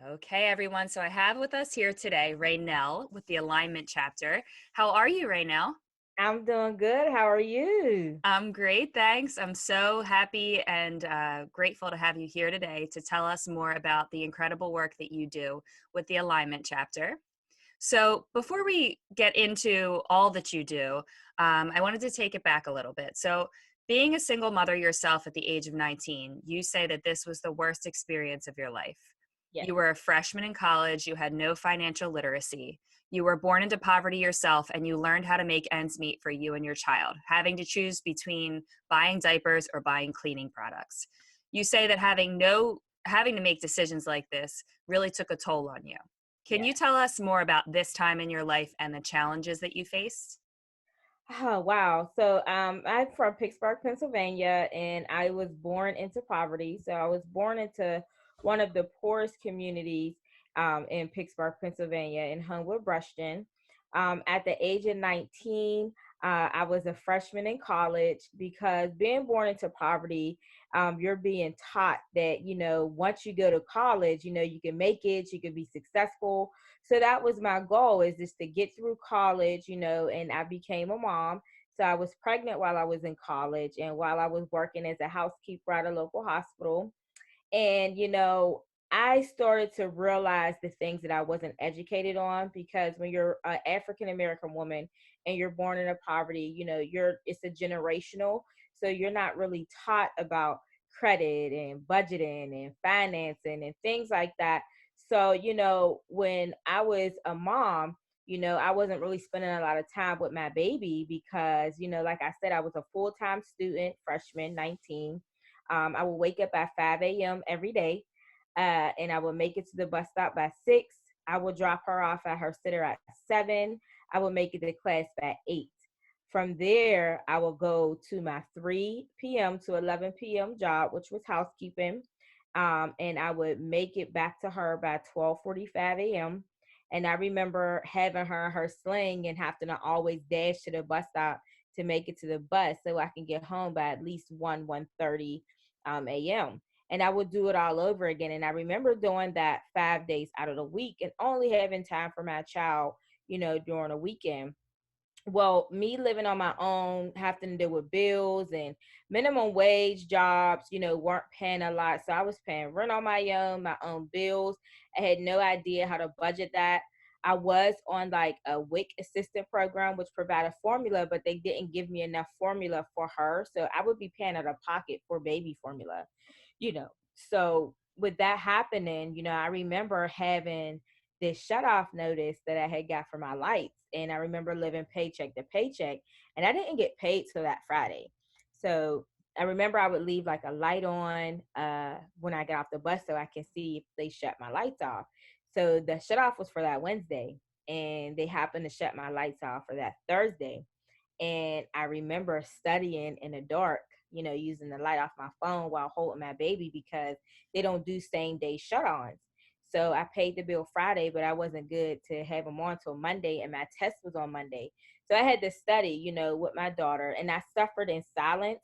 Okay, everyone. So I have with us here today Nell with the Alignment Chapter. How are you, Nell? I'm doing good. How are you? I'm great, thanks. I'm so happy and grateful to have you here today to tell us more about the incredible work that you do with the Alignment Chapter. So before we get into all that you do, I wanted to take it back a little bit. So being a single mother yourself at the age of 19, you say that this was the worst experience of your life. Yes. You were a freshman in college, you had no financial literacy. You were born into poverty yourself, and you learned how to make ends meet for you and your child, having to choose between buying diapers or buying cleaning products. You say that having to make decisions like this really took a toll on you. Can Yeah. you tell us more about this time in your life and the challenges that you faced? Oh, wow. I'm from Pittsburgh, Pennsylvania, and I was born into poverty. So I was born into one of the poorest communities in Pittsburgh, Pennsylvania, in Hunwood, Brushton. At the age of 19, I was a freshman in college because being born into poverty, you're being taught that, once you go to college, you can make it, you can be successful. So that was my goal, is just to get through college, and I became a mom. So I was pregnant while I was in college and while I was working as a housekeeper at a local hospital. And, I started to realize the things that I wasn't educated on, because when you're an African American woman and you're born into poverty, it's a generational. So you're not really taught about credit and budgeting and financing and things like that. So, when I was a mom, I wasn't really spending a lot of time with my baby because, like I said, I was a full time student, freshman, 19. I would wake up at 5 a.m. every day, and I would make it to the bus stop by 6. I would drop her off at her sitter at 7. I would make it to class by 8. From there, I will go to my 3 p.m. to 11 p.m. job, which was housekeeping. And I would make it back to her by 12:45 a.m. And I remember having her in her sling and having to always dash to the bus stop to make it to the bus so I can get home by at least 1:30 a.m. And I would do it all over again. And I remember doing that 5 days out of the week and only having time for my child, during a weekend. Well, me living on my own, having to deal with bills and minimum wage jobs, weren't paying a lot. So I was paying rent on my own bills. I had no idea how to budget that. I was on like a WIC assistant program, which provided formula, but they didn't give me enough formula for her. So I would be paying out of pocket for baby formula, you know. So with that happening, I remember having this shut off notice that I had got for my lights. And I remember living paycheck to paycheck, and I didn't get paid till that Friday. So I remember I would leave like a light on when I got off the bus so I can see if they shut my lights off. So the shut off was for that Wednesday, and they happened to shut my lights off for that Thursday. And I remember studying in the dark, using the light off my phone while holding my baby because they don't do same day shut ons. So I paid the bill Friday, but I wasn't good to have them on till Monday, and my test was on Monday. So I had to study, with my daughter, and I suffered in silence,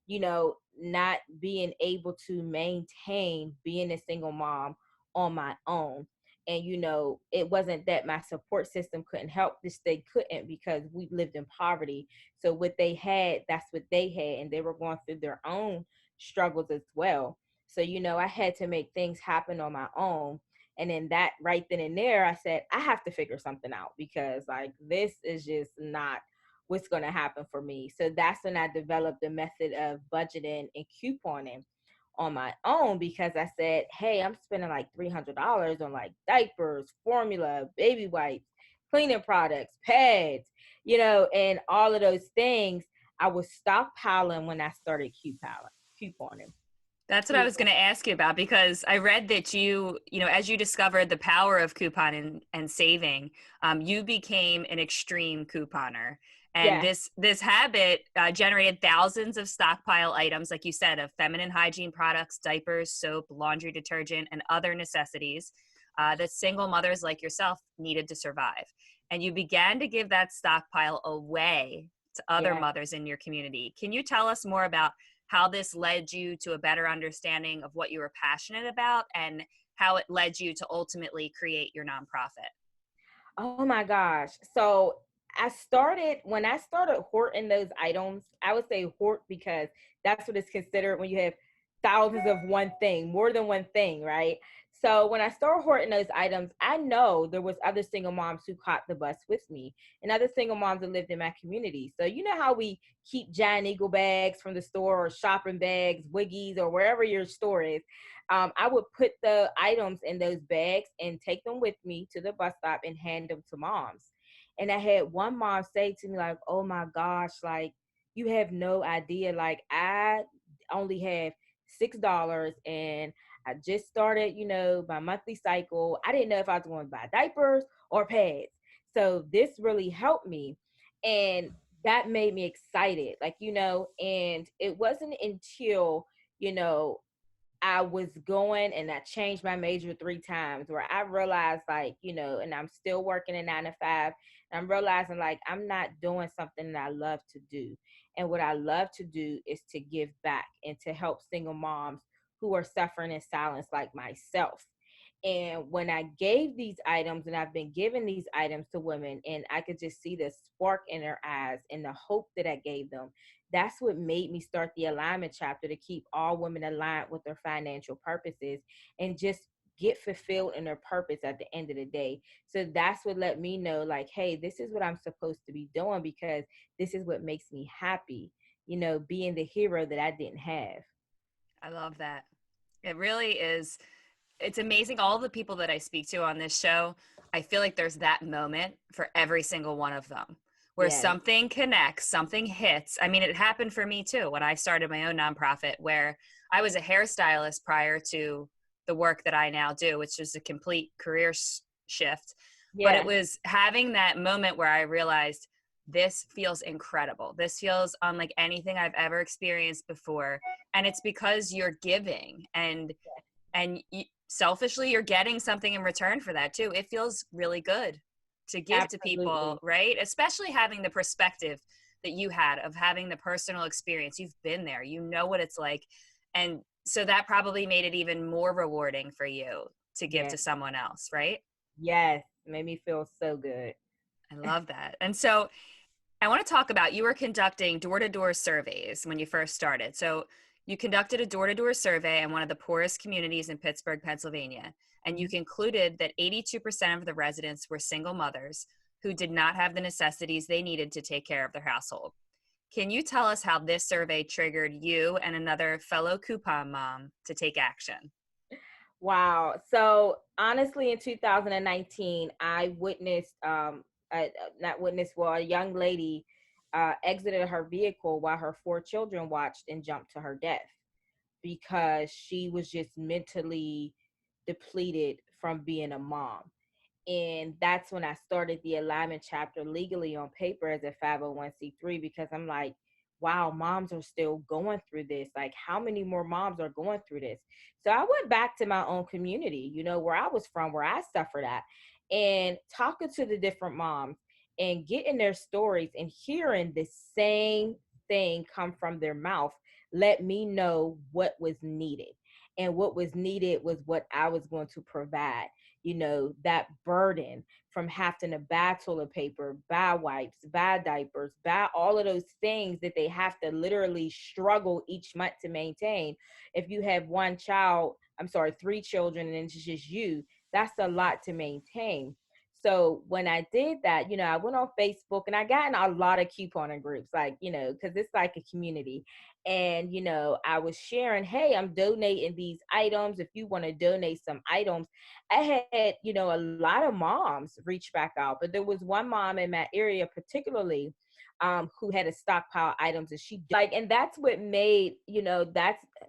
not being able to maintain being a single mom on my own. And, it wasn't that my support system couldn't help this, they couldn't, because we lived in poverty. So what they had, that's what they had, and they were going through their own struggles as well. So, I had to make things happen on my own. And then that right then and there, I said, I have to figure something out, because like this is just not what's going to happen for me. So that's when I developed the method of budgeting and couponing on my own, because I said, hey, I'm spending like $300 on like diapers, formula, baby wipes, cleaning products, pads, and all of those things. I was stockpiling when I started couponing. That's what I was going to ask you about, because I read that as you discovered the power of couponing and saving, you became an extreme couponer. And Yeah, this habit generated thousands of stockpile items, like you said, of feminine hygiene products, diapers, soap, laundry detergent, and other necessities that single mothers like yourself needed to survive. And you began to give that stockpile away to other yeah. mothers in your community. Can you tell us more about how this led you to a better understanding of what you were passionate about and how it led you to ultimately create your nonprofit. Oh my gosh. So when I started hoarding those items, I would say hoard because that's what it's considered when you have thousands of one thing, more than one thing, right? So when I started hoarding those items, I know there was other single moms who caught the bus with me and other single moms that lived in my community. So you know how we keep Giant Eagle bags from the store or shopping bags, Wiggies, or wherever your store is. I would put the items in those bags and take them with me to the bus stop and hand them to moms. And I had one mom say to me, like, oh my gosh, like, you have no idea. Like, I only have $6 and I just started, my monthly cycle. I didn't know if I was going to buy diapers or pads. So this really helped me. And that made me excited, and it wasn't until, you know, I was going and I changed my major 3 times where I realized and I'm still working a 9 to 5. And I'm realizing I'm not doing something that I love to do. And what I love to do is to give back and to help single moms who are suffering in silence like myself. And when I gave these items, and I've been giving these items to women, and I could just see the spark in their eyes and the hope that I gave them, that's what made me start the Alignment Chapter to keep all women aligned with their financial purposes and just get fulfilled in their purpose at the end of the day. So that's what let me know, hey, this is what I'm supposed to be doing because this is what makes me happy, being the hero that I didn't have. I love that. It really is. It's amazing. All the people that I speak to on this show, I feel like there's that moment for every single one of them where Yes. something connects, something hits. I mean, it happened for me too when I started my own nonprofit, where I was a hairstylist prior to the work that I now do, which is a complete career shift. But it Yeah. was having that moment where I realized this feels incredible. This feels unlike anything I've ever experienced before. And it's because you're giving and selfishly you're getting something in return for that too. It feels really good to give to people, Absolutely. right? Especially having the perspective that you had of having the personal experience. You've been there, you know what it's like. And so that probably made it even more rewarding for you to give Yeah. to someone else, right? Yes. Made me feel so good. I love that. And so I want to talk about, you were conducting door-to-door surveys when you first started. So you conducted a door-to-door survey in one of the poorest communities in Pittsburgh, Pennsylvania, and you Mhm. concluded that 82% of the residents were single mothers who did not have the necessities they needed to take care of their household. Can you tell us how this survey triggered you and another fellow coupon mom to take action? Wow. So honestly, in 2019, I witnessed, not witnessed, well, a young lady exited her vehicle while her 4 children watched and jumped to her death because she was just mentally depleted from being a mom. And that's when I started the Alignment Chapter legally on paper as a 501c3 because I'm like, wow, moms are still going through this. Like, how many more moms are going through this? So I went back to my own community, where I was from, where I suffered at, and talking to the different moms and getting their stories and hearing the same thing come from their mouth let me know what was needed. And what was needed was what I was going to provide. That burden from having to buy toilet paper, buy wipes, buy diapers, buy all of those things that they have to literally struggle each month to maintain. If you have one child, I'm sorry, 3 children, and it's just you, that's a lot to maintain. So when I did that, I went on Facebook and I got in a lot of couponing groups, because it's like a community. And, I was sharing, hey, I'm donating these items. If you want to donate some items, I had, a lot of moms reach back out, but there was one mom in my area particularly who had a stockpile items and and that's what made,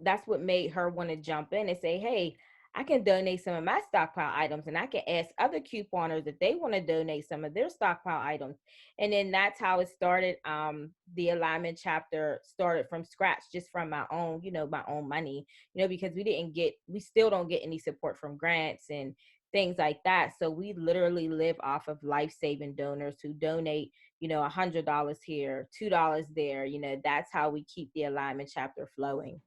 that's what made her want to jump in and say, hey, I can donate some of my stockpile items and I can ask other couponers if they want to donate some of their stockpile items. And then that's how it started. The Alignment Chapter started from scratch, just from my own, my own money, because we still don't get any support from grants and things like that. So we literally live off of life-saving donors who donate, $100 here, $2 there. That's how we keep the Alignment Chapter flowing.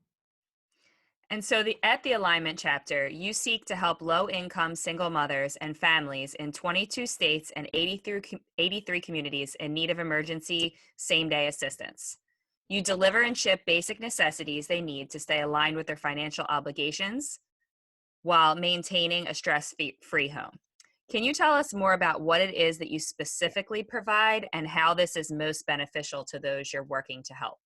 And so at the Alignment Chapter, you seek to help low-income single mothers and families in 22 states and 83 communities in need of emergency same-day assistance. You deliver and ship basic necessities they need to stay aligned with their financial obligations while maintaining a stress-free home. Can you tell us more about what it is that you specifically provide and how this is most beneficial to those you're working to help?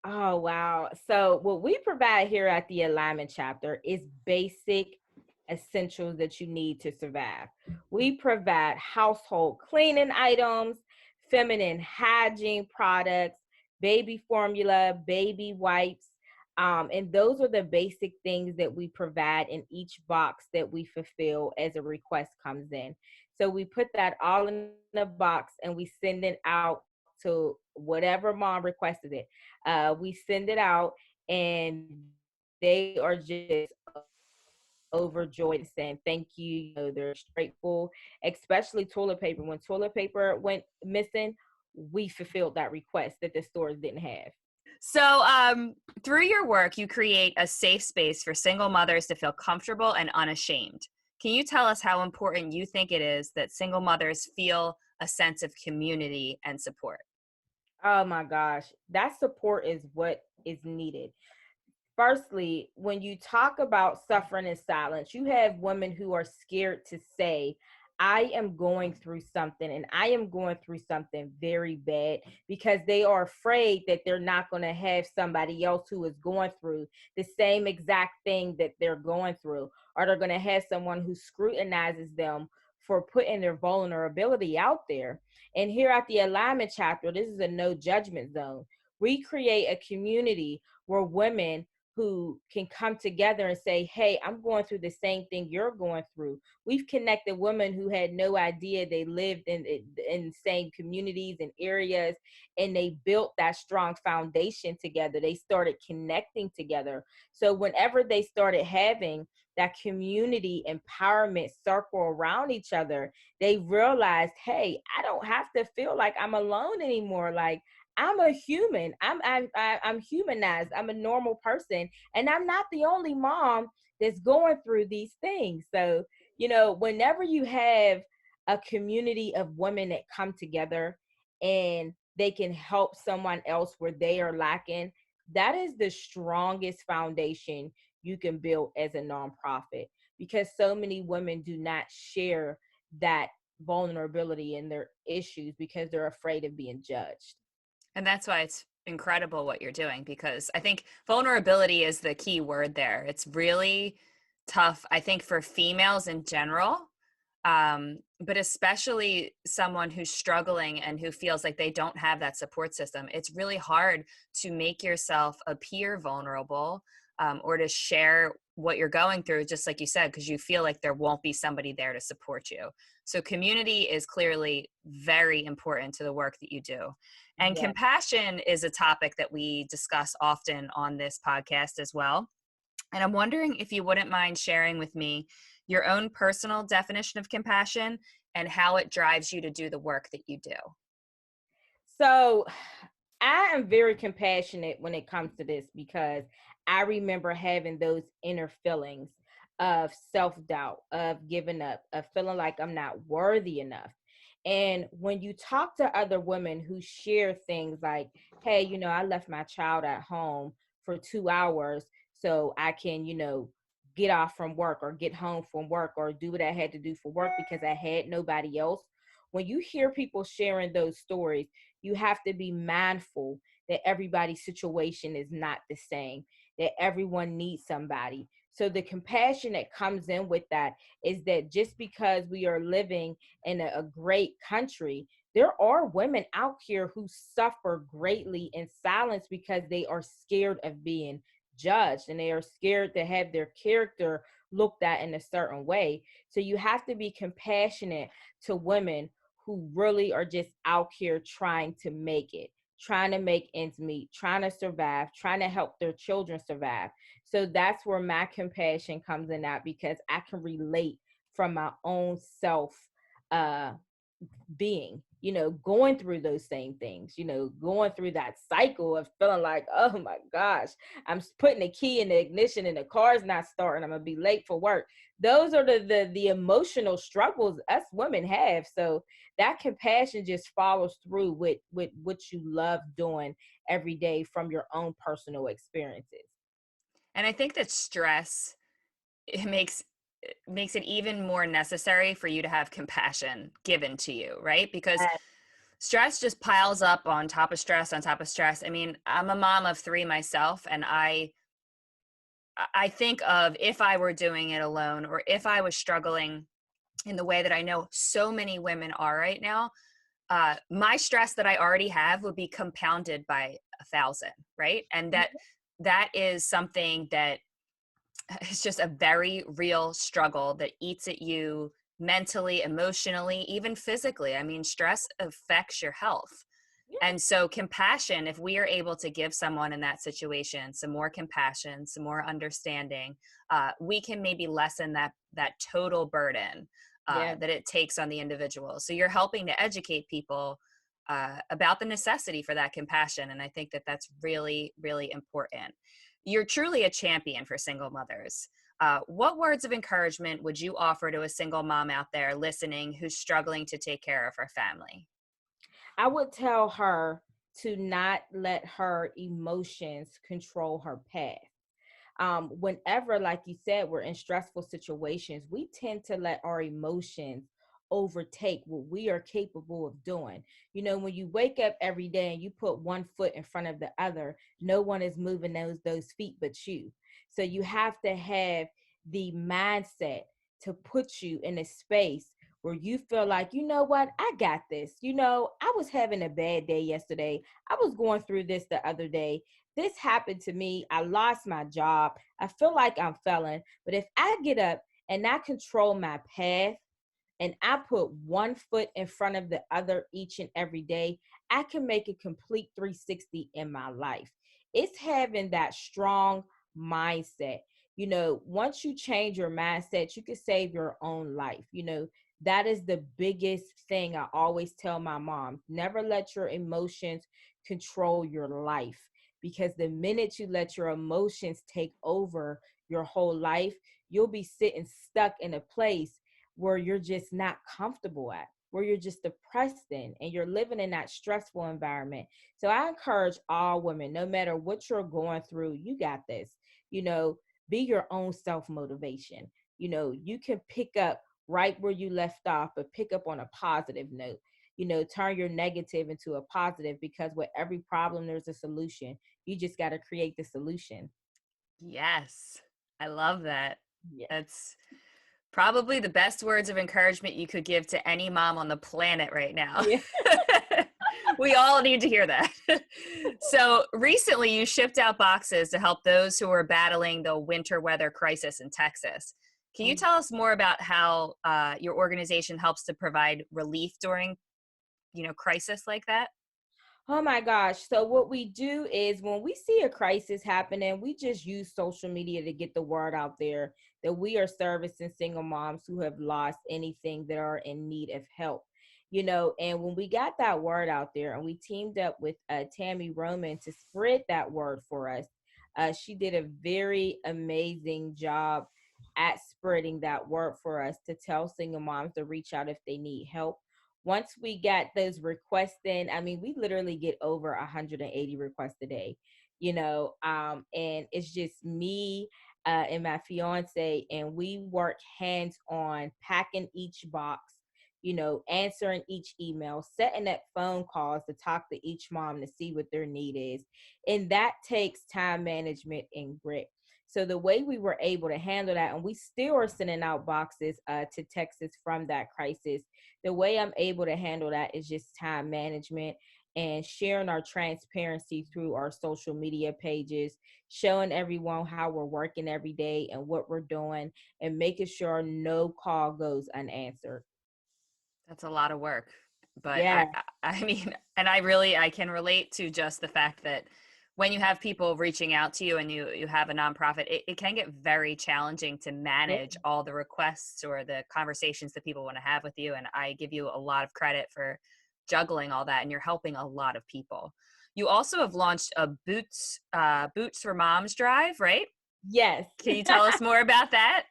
Oh, wow. So, what we provide here at the Alignment Chapter is basic essentials that you need to survive. We provide household cleaning items, feminine hygiene products, baby formula, baby wipes. And those are the basic things that we provide in each box that we fulfill as a request comes in. So, we put that all in a box and we send it out to whatever mom requested it. We send it out, and they are just overjoyed saying thank you. They're grateful, especially toilet paper. When toilet paper went missing, we fulfilled that request that the stores didn't have. So, through your work, you create a safe space for single mothers to feel comfortable and unashamed. Can you tell us how important you think it is that single mothers feel a sense of community and support? Oh my gosh, that support is what is needed. Firstly, when you talk about suffering in silence, you have women who are scared to say, I am going through something and I am going through something very bad, because they are afraid that they're not going to have somebody else who is going through the same exact thing that they're going through, or they're going to have someone who scrutinizes them for putting their vulnerability out there. And here at the Alignment Chapter, this is a no judgment zone. We create a community where women who can come together and say, hey, I'm going through the same thing you're going through. We've connected women who had no idea they lived in the same communities and areas, and they built that strong foundation together. They started connecting together. So whenever they started having that community empowerment circle around each other, they realized, hey, I don't have to feel like I'm alone anymore. Like, I'm a human. I'm humanized. I'm a normal person, and I'm not the only mom that's going through these things. So, whenever you have a community of women that come together and they can help someone else where they are lacking, that is the strongest foundation you can build as a nonprofit, because so many women do not share that vulnerability in their issues because they're afraid of being judged. And that's why it's incredible what you're doing, because I think vulnerability is the key word there. It's really tough, I think, for females in general, but especially someone who's struggling and who feels like they don't have that support system. It's really hard to make yourself appear vulnerable, or to share what you're going through, just like you said, because you feel like there won't be somebody there to support you. So community is clearly very important to the work that you do. And Yeah. compassion is a topic that we discuss often on this podcast as well. And I'm wondering if you wouldn't mind sharing with me your own personal definition of compassion and how it drives you to do the work that you do. So I am very compassionate when it comes to this, because I remember having those inner feelings of self doubt, of giving up, of feeling like I'm not worthy enough. And when you talk to other women who share things like, hey, I left my child at home for 2 hours so I can, get off from work or get home from work or do what I had to do for work because I had nobody else. When you hear people sharing those stories, you have to be mindful that everybody's situation is not the same, that everyone needs somebody. So the compassion that comes in with that is that just because we are living in a great country, there are women out here who suffer greatly in silence because they are scared of being judged, and they are scared to have their character looked at in a certain way. So you have to be compassionate to women who really are just out here trying to make it, trying to make ends meet, trying to survive, trying to help their children survive. So that's where my compassion comes in, that because I can relate from my own self, uh being, going through those same things, going through that cycle of feeling like, oh my gosh, putting the key in the ignition and the car's not starting, I'm gonna be late for work. Those are the emotional struggles us women have. So that compassion just follows through with what you love doing every day from your own personal experiences. And I think that stress, it makes it even more necessary for you to have compassion given to you, right? Because stress just piles up on top of stress on top of stress. I mean, I'm a mom of 3 myself, and I think of if I were doing it alone, or if I was struggling in the way that I know so many women are right now, my stress that I already have would be compounded by 1,000, right? And that is something that is just a very real struggle that eats at you mentally, emotionally, even physically. I mean, stress affects your health. Yeah. And so compassion, if we are able to give someone in that situation some more compassion, some more understanding, we can maybe lessen that total burden Yeah. that it takes on the individual. So you're helping to educate people about the necessity for that compassion. And I think that that's really, really important. You're truly a champion for single mothers. What words of encouragement would you offer to a single mom out there listening who's struggling to take care of her family? I would tell her to not let her emotions control her path. Whenever, like you said, we're in stressful situations, we tend to let our emotions overtake what we are capable of doing. When you wake up every day and you put one foot in front of the other, no one is moving those feet but you. So you have to have the mindset to put you in a space where you feel like, you know what, I got this. I was having a bad day yesterday. I was going through this the other day. This happened to me. I lost my job. I feel like I'm failing. But if I get up and I control my path and I put one foot in front of the other each and every day, I can make a complete 360 in my life. It's having that strong mindset. Once you change your mindset, you can save your own life. That is the biggest thing I always tell my mom. Never let your emotions control your life, because the minute you let your emotions take over your whole life, you'll be sitting stuck in a place where you're just not comfortable at, where you're just depressed in, and you're living in that stressful environment. So I encourage all women, no matter what you're going through, you got this. You know, be your own self motivation. You can pick up right where you left off, but pick up on a positive note. Turn your negative into a positive, because with every problem, there's a solution. You just got to create the solution. Yes, I love that. Yeah. That's probably the best words of encouragement you could give to any mom on the planet right now. Yeah. We all need to hear that. So recently you shipped out boxes to help those who are battling the winter weather crisis in Texas. Can you tell us more about how your organization helps to provide relief during, crisis like that? Oh my gosh. So what we do is when we see a crisis happening, we just use social media to get the word out there that we are servicing single moms who have lost anything, that are in need of help. And when we got that word out there and we teamed up with Tammy Roman to spread that word for us, she did a very amazing job at spreading that word for us to tell single moms to reach out if they need help. Once we got those requests in, I mean, we literally get over 180 requests a day, and it's just me and my fiance, and we work hands on packing each box, answering each email, setting up phone calls to talk to each mom to see what their need is. And that takes time management and grit. So the way we were able to handle that, and we still are sending out boxes to Texas from that crisis, the way I'm able to handle that is just time management and sharing our transparency through our social media pages, showing everyone how we're working every day and what we're doing, and making sure no call goes unanswered. That's a lot of work. But Yeah. I mean, and I can relate to just the fact that when you have people reaching out to you and you have a nonprofit, it can get very challenging to manage all the requests or the conversations that people want to have with you. And I give you a lot of credit for juggling all that, and you're helping a lot of people. You also have launched a Boots for Moms drive, right? Yes. Can you tell us more about that?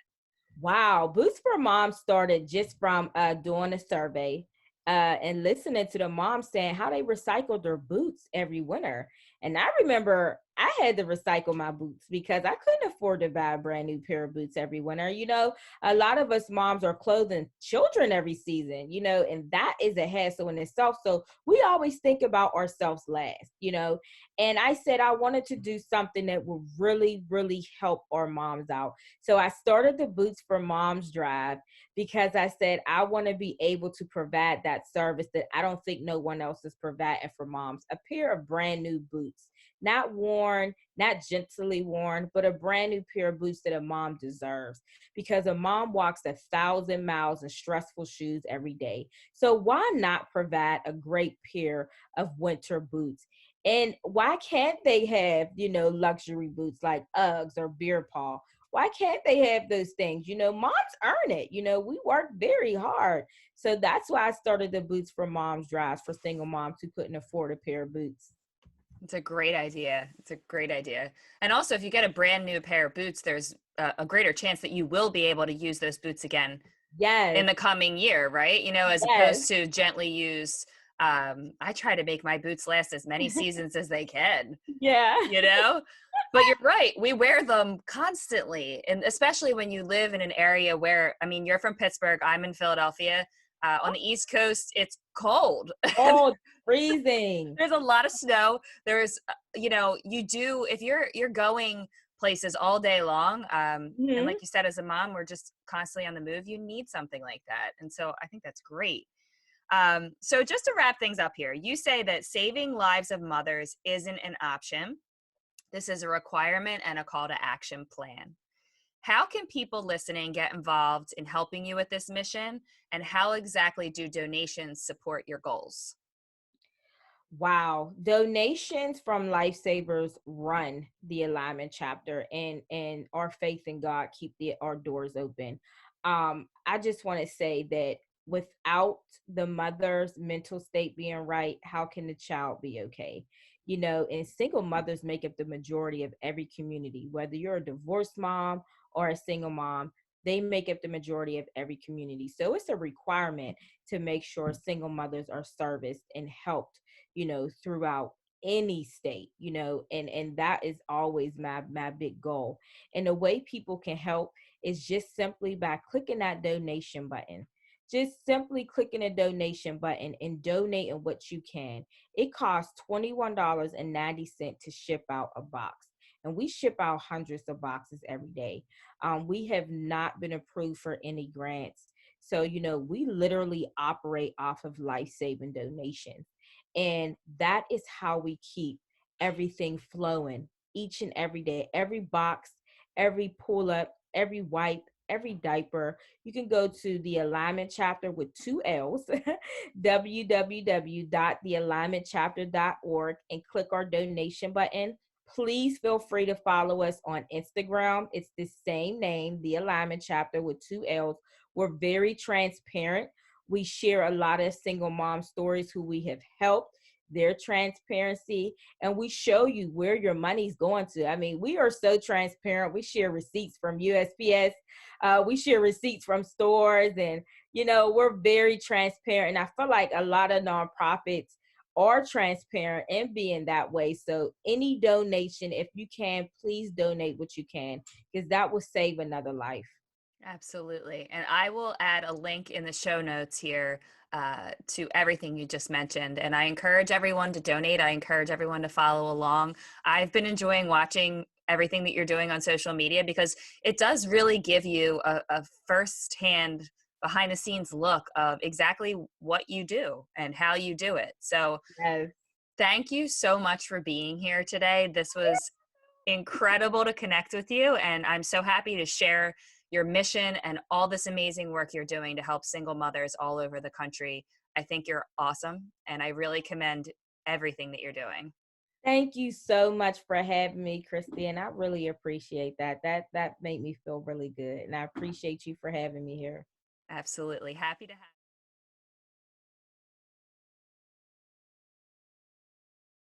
Wow, Boots for Moms started just from doing a survey and listening to the moms saying how they recycle their boots every winter. And I remember I had to recycle my boots because I couldn't afford to buy a brand new pair of boots every winter. A lot of us moms are clothing children every season, and that is a hassle in itself. So we always think about ourselves last. And I said I wanted to do something that would really, really help our moms out. So I started the Boots for Moms drive because I said I want to be able to provide that service that I don't think no one else is providing for moms. A pair of brand new boots, not worn, not gently worn, but a brand new pair of boots that a mom deserves, because a mom walks 1,000 miles in stressful shoes every day. So why not provide a great pair of winter boots? And why can't they have, luxury boots like Uggs or Beer Paw? Why can't they have those things? Moms earn it. We work very hard. So that's why I started the Boots for Moms drives for single moms who couldn't afford a pair of boots. It's a great idea. It's a great idea. And also, if you get a brand new pair of boots, there's a greater chance that you will be able to use those boots again in Yes. the coming year, right? As Yes. opposed to gently used. I try to make my boots last as many seasons as they can, Yeah. you know? But you're right. We wear them constantly. And especially when you live in an area where, I mean, you're from Pittsburgh, I'm in Philadelphia. On the East Coast, it's cold. Oh, freezing. There's a lot of snow. There's, you do, if you're going places all day long, and like Mhm. you said, as a mom, we're just constantly on the move. You need something like that. And so I think that's great. So just to wrap things up here, you say that saving lives of mothers isn't an option. This is a requirement and a call to action plan. How can people listening get involved in helping you with this mission? And how exactly do donations support your goals? Wow. Donations from lifesavers run the Alignment Chapter, and our faith in God keep our doors open. I just want to say that without the mother's mental state being right, how can the child be okay? And single mothers make up the majority of every community, whether you're a divorced mom or a single mom. They make up the majority of every community. So it's a requirement to make sure single mothers are serviced and helped, throughout any state, and that is always my big goal. And the way people can help is just simply by clicking that donation button. Just simply clicking a donation button and donating what you can. It costs $21.90 to ship out a box. And we ship out hundreds of boxes every day. We have not been approved for any grants. So, we literally operate off of life-saving donations. And that is how we keep everything flowing each and every day. Every box, every pull up, every wipe, every diaper. You can go to the Alignment Chapter with 2 L's, www.thealignmentchapter.org, and click our donation button. Please feel free to follow us on Instagram. It's the same name, the Alignment Chapter with 2 L's. We're very transparent. We share a lot of single mom stories who we have helped, their transparency, and we show you where your money's going to. I mean, we are so transparent. We share receipts from USPS. We share receipts from stores, and, we're very transparent. And I feel like a lot of nonprofits are transparent and being that way. So any donation, if you can, please donate what you can, because that will save another life. Absolutely. And I will add a link in the show notes here to everything you just mentioned. And I encourage everyone to donate. I encourage everyone to follow along. I've been enjoying watching everything that you're doing on social media because it does really give you a firsthand, behind the scenes look of exactly what you do and how you do it. So Yes. thank you so much for being here today. This was incredible to connect with you, and I'm so happy to share your mission and all this amazing work you're doing to help single mothers all over the country I think you're awesome, and I really commend everything that you're doing. Thank you so much for having me, Christy, and I really appreciate that. That made me feel really good, and I appreciate you for having me here. Absolutely. Happy to have